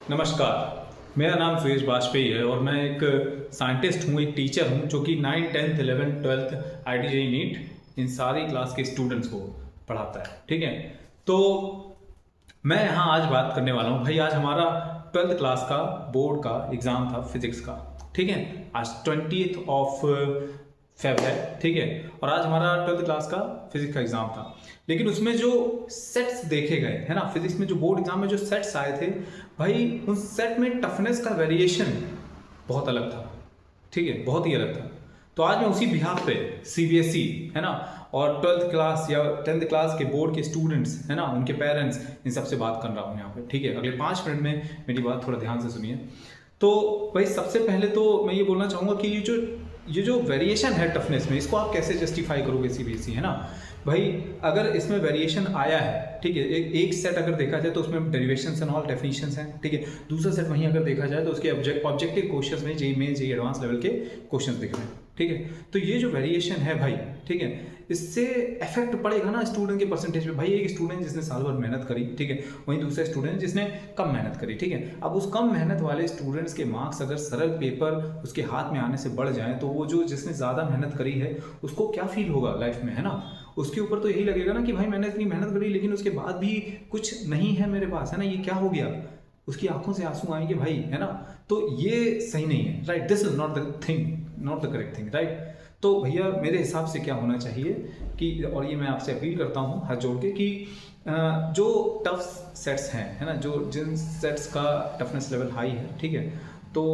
नमस्कार, मेरा नाम सुरेश बाजपेयी है और मैं एक साइंटिस्ट हूँ, एक टीचर हूँ जो कि 9, 10th, 11th, 12th IIT NEET इन सारी क्लास के स्टूडेंट्स को पढ़ाता है। ठीक है, तो मैं यहाँ आज बात करने वाला हूँ भाई। आज हमारा 12th क्लास का बोर्ड का एग्ज़ाम था फिजिक्स का। ठीक है, आज 20th ऑफ फेब है। ठीक है, और आज हमारा 12th क्लास का फिजिक्स का एग्ज़ाम था। लेकिन उसमें जो सेट्स देखे गए है ना, फिजिक्स में जो बोर्ड एग्जाम में जो सेट्स आए थे भाई, उन सेट में टफनेस का वेरिएशन बहुत अलग था। ठीक है, बहुत ही अलग था। तो आज मैं उसी बिहाफ पे सीबीएसई है ना, और 12th क्लास या 10th क्लास के बोर्ड के स्टूडेंट्स है ना, उनके पेरेंट्स, इन सबसे बात कर रहा हूँ यहाँ पे। ठीक है, अगले 5 मिनट में मेरी बात थोड़ा ध्यान से सुनिए। तो भाई सबसे पहले तो मैं ये बोलना चाहूँगा कि ये जो वेरिएशन है टफनेस में, इसको आप कैसे जस्टिफाई करोगे सीबीएसई है ना भाई। अगर इसमें वेरिएशन आया है, ठीक है, एक सेट अगर देखा जाए तो उसमें डेरिवेशंस एंड ऑल डेफिनेशंस हैं। ठीक है, दूसरा सेट वहीं अगर देखा जाए तो उसके ऑब्जेक्टिव क्वेश्चंस में JEE mains JEE advance level के क्वेश्चंस दिख रहे हैं। ठीक है, तो ये जो वेरिएशन है भाई, ठीक है, इससे इफेक्ट पड़ेगा ना स्टूडेंट के परसेंटेज पे। भाई एक स्टूडेंट जिसने साल भर मेहनत करी, ठीक है, वहीं दूसरा स्टूडेंट जिसने कम मेहनत करी। ठीक है, अब उस कम मेहनत वाले स्टूडेंट्स के मार्क्स अगर सरल पेपर उसके हाथ में आने से बढ़ जाए तो वो जो जिसने ज़्यादा मेहनत करी है उसको क्या फील होगा लाइफ में, है ना। उसके ऊपर तो यही लगेगा ना कि भाई मैंने इतनी मेहनत करी लेकिन उसके बाद भी कुछ नहीं है मेरे पास, है ना, ये क्या हो गया। उसकी आंखों से आंसू आएंगे भाई, है ना। तो ये सही नहीं है, right. This is not the thing, not the correct thing, right. तो भैया मेरे हिसाब से क्या होना चाहिए कि, और ये मैं आपसे अपील करता हूँ हाथ जोड़ के, कि जो टफ सेट्स हैं, है ना, जो जिन सेट्स का टफनेस लेवल हाई है, ठीक है, तो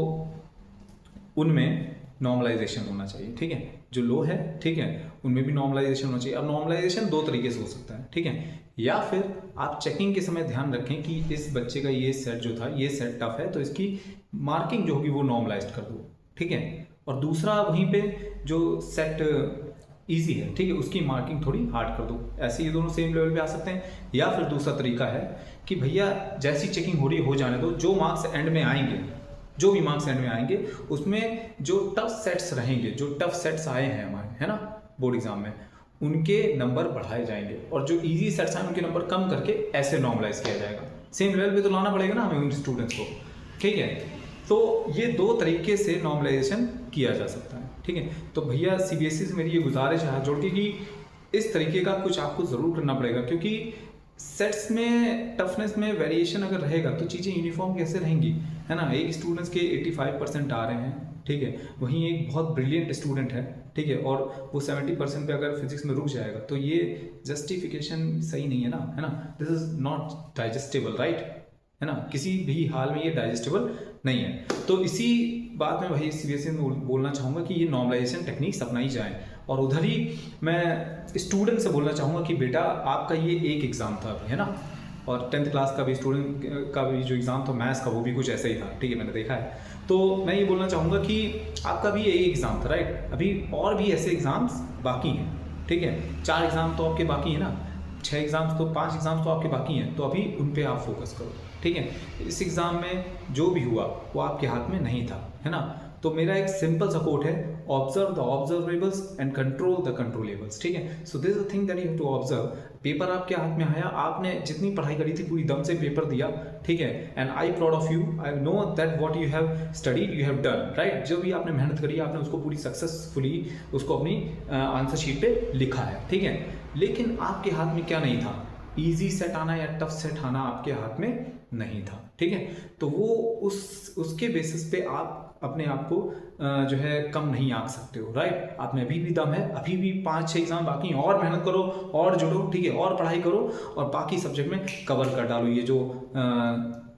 उनमें नॉर्मलाइजेशन होना चाहिए। ठीक है, जो लो है, ठीक है, उनमें भी नॉर्मलाइजेशन होना चाहिए। अब नॉर्मलाइजेशन 2 तरीके से हो सकता है। ठीक है, या फिर आप चेकिंग के समय ध्यान रखें कि इस बच्चे का ये सेट जो था, ये सेट टफ है, तो इसकी मार्किंग जो होगी वो नॉर्मलाइज कर दो। ठीक है, और दूसरा वहीं पे जो सेट ईजी है, ठीक है, उसकी मार्किंग थोड़ी हार्ड कर दो। ऐसे ये दोनों सेम लेवल पे आ सकते हैं। या फिर दूसरा तरीका है कि भैया जैसी चेकिंग हो रही हो जाने दो, जो मार्क्स एंड में आएंगे, जो भी मार्क्स एंड में आएंगे उसमें जो टफ सेट्स रहेंगे, जो टफ सेट्स आए हैं हमारे, है ना, बोर्ड एग्जाम में, उनके नंबर बढ़ाए जाएंगे और जो इजी सेट्स आए उनके नंबर कम करके ऐसे नॉर्मलाइज किया जाएगा। सेम लेवल पे तो लाना पड़ेगा ना हमें उन स्टूडेंट्स को। ठीक है, तो ये 2 तरीके से नॉर्मलाइजेशन किया जा सकता है। ठीक है, तो भैया सीबीएसई से मेरी ये गुजारिश है हाथ जोड़ के कि इस तरीके का कुछ आपको ज़रूर करना पड़ेगा, क्योंकि सेट्स में टफनेस में वेरिएशन अगर रहेगा तो चीज़ें यूनिफॉर्म कैसे रहेंगी, है ना। एक स्टूडेंट्स के 85% आ रहे हैं, ठीक है, वहीं एक बहुत ब्रिलियंट स्टूडेंट है, ठीक है, और वो 70% पे अगर फिजिक्स में रुक जाएगा तो ये जस्टिफिकेशन सही नहीं है ना, है ना। This is not digestible, right, है ना, किसी भी हाल में ये डाइजेस्टेबल नहीं है। तो इसी बात में वही सीबीएसई में बोलना चाहूँगा कि ये नॉर्मलाइजेशन टेक्निक्स अपनाई जाए। और उधर ही मैं स्टूडेंट से बोलना चाहूँगा कि बेटा आपका ये एक एग्ज़ाम था अभी, है ना, और 10th क्लास का भी स्टूडेंट का भी जो एग्ज़ाम था मैथ्स का, वो भी कुछ ऐसा ही था। ठीक है, मैंने देखा है। तो मैं ये बोलना चाहूँगा कि आपका भी यही एग्ज़ाम था, राइट। अभी और भी ऐसे एग्ज़ाम्स बाकी हैं। ठीक है, 4 एग्ज़ाम तो आपके बाकी हैं ना, 6 एग्ज़ाम्स तो 5 एग्ज़ाम्स तो आपके बाकी हैं, तो अभी उन पे आप फोकस करो। ठीक है, इस एग्ज़ाम में जो भी हुआ वो आपके हाथ में नहीं था, है ना। तो मेरा एक सिंपल सा कोट है, observe the observables and control the controllables. ठीक है, so this is the thing that you have to observe. Paper आपके हाथ में आया, आपने जितनी पढ़ाई करी थी पूरी दम से पेपर दिया, ठीक है, and I proud of you, I know that what you have studied you have done, right. जो भी आपने मेहनत करी आपने उसको पूरी सक्सेसफुली उसको अपनी आंसर शीट पे लिखा है। ठीक है, लेकिन आपके हाथ में क्या नहीं था, इजी सेट आना या टफ सेट आना आपके हाथ में नहीं था। ठीक है, तो वो उसके बेसिस पे आप अपने आप को जो है कम नहीं आंक सकते हो, राइट। आप में अभी भी दम है, अभी भी 5-6 एग्जाम बाकी हैं, और मेहनत करो और जुड़ो, ठीक है, और पढ़ाई करो और बाकी सब्जेक्ट में कवर कर डालो। ये जो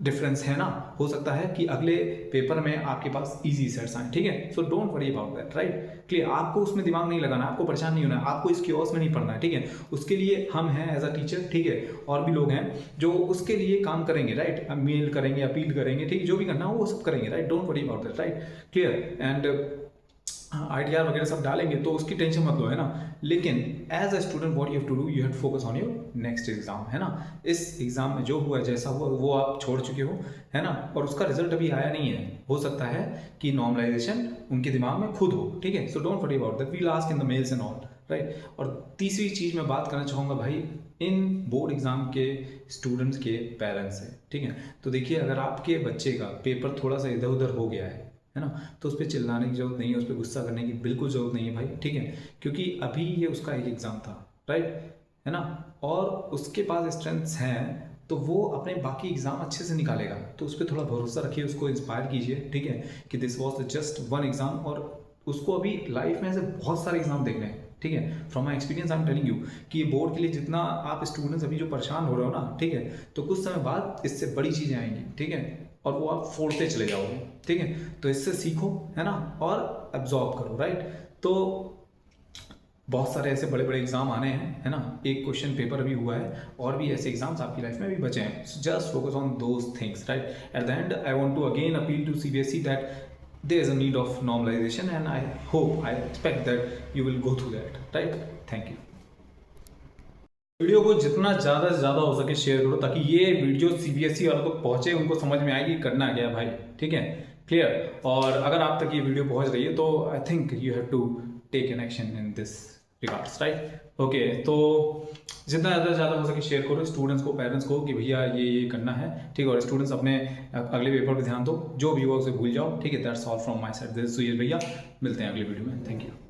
डिफरेंस है ना, हो सकता है कि अगले पेपर में आपके पास इजी सेट्स आए। ठीक है, so don't worry about that, right, clear. आपको उसमें दिमाग नहीं लगाना, आपको परेशान नहीं होना है, आपको इस क्योस में नहीं पढ़ना है। ठीक है, उसके लिए हम हैं एज अ टीचर, ठीक है, और भी लोग हैं जो उसके लिए काम करेंगे, राइट। मेल करेंगे, अपील करेंगे, ठीक है, जो भी करना हो वो सब करेंगे, right. Don't worry about that, right, clear. And idea वगैरह सब डालेंगे तो उसकी टेंशन मत लो, है ना। लेकिन as a student what you have to do, you have to focus on your next exam, है ना। इस एग्जाम में जो हुआ जैसा हुआ वो आप छोड़ चुके हो, है ना, और उसका रिजल्ट अभी आया नहीं है। हो सकता है कि नॉर्मलाइजेशन उनके दिमाग में खुद हो। ठीक है, so don't worry about that, we will ask in the mails and all, right. और तीसरी चीज़ मैं बात करना चाहूँगा भाई इन बोर्ड एग्ज़ाम के स्टूडेंट्स के पेरेंट्स से, ठीक है। तो देखिए अगर आपके बच्चे का पेपर थोड़ा सा इधर उधर हो गया है ना, तो उस पर चिल्लाने की ज़रूरत नहीं है, उस पर गुस्सा करने की बिल्कुल ज़रूरत नहीं है भाई, ठीक है। क्योंकि अभी ये उसका एक एग्ज़ाम था, राइट, है ना, और उसके पास स्ट्रेंथ्स हैं तो वो अपने बाकी एग्ज़ाम अच्छे से निकालेगा। तो उस पर थोड़ा भरोसा रखिए, उसको इंस्पायर कीजिए, ठीक है, कि this was just one exam और उसको अभी लाइफ में ऐसे बहुत सारे एग्ज़ाम देखने हैं, ठीक है। From my experience I am telling you कि ये बोर्ड के लिए जितना आप स्टूडेंट्स अभी जो परेशान हो रहे हो ना, ठीक है, तो कुछ समय बाद इससे बड़ी चीज़ें आएंगी, ठीक है, और वो आप फोड़ते चले जाओगे, ठीक है। तो इससे सीखो, है ना, और एब्जॉर्ब करो, राइट। तो बहुत सारे ऐसे बड़े बड़े एग्जाम आने हैं, है ना, एक क्वेश्चन पेपर अभी हुआ है और भी ऐसे एग्जाम्स आपकी लाइफ में भी बचे हैं। Just focus on those things, right. At the end I want to again appeal to CBSE that there is a need of normalization and I expect that you will go through that, right? Thank you. Video को जितना ज़्यादा से ज़्यादा हो सके share करो ताकि ये वीडियो सीबीएसई वालों तक पहुंचे, उनको समझ में आएगी करना क्या है भाई, ठीक है, क्लियर। और अगर आप तक ये वीडियो पहुंच रही है तो I think you have to take an action in this regards, right. Okay, तो जितना ज़्यादा से ज़्यादा हो सके शेयर करो स्टूडेंट्स को, पेरेंट्स को कि भैया ये करना है, ठीक है। और स्टूडेंट्स अपने अगले पेपर पर ध्यान दो, जो भी हुआ उसे भूल जाओ, ठीक है। That's all from my side, this is Suyash भैया, मिलते हैं अगले वीडियो में, थैंक यू।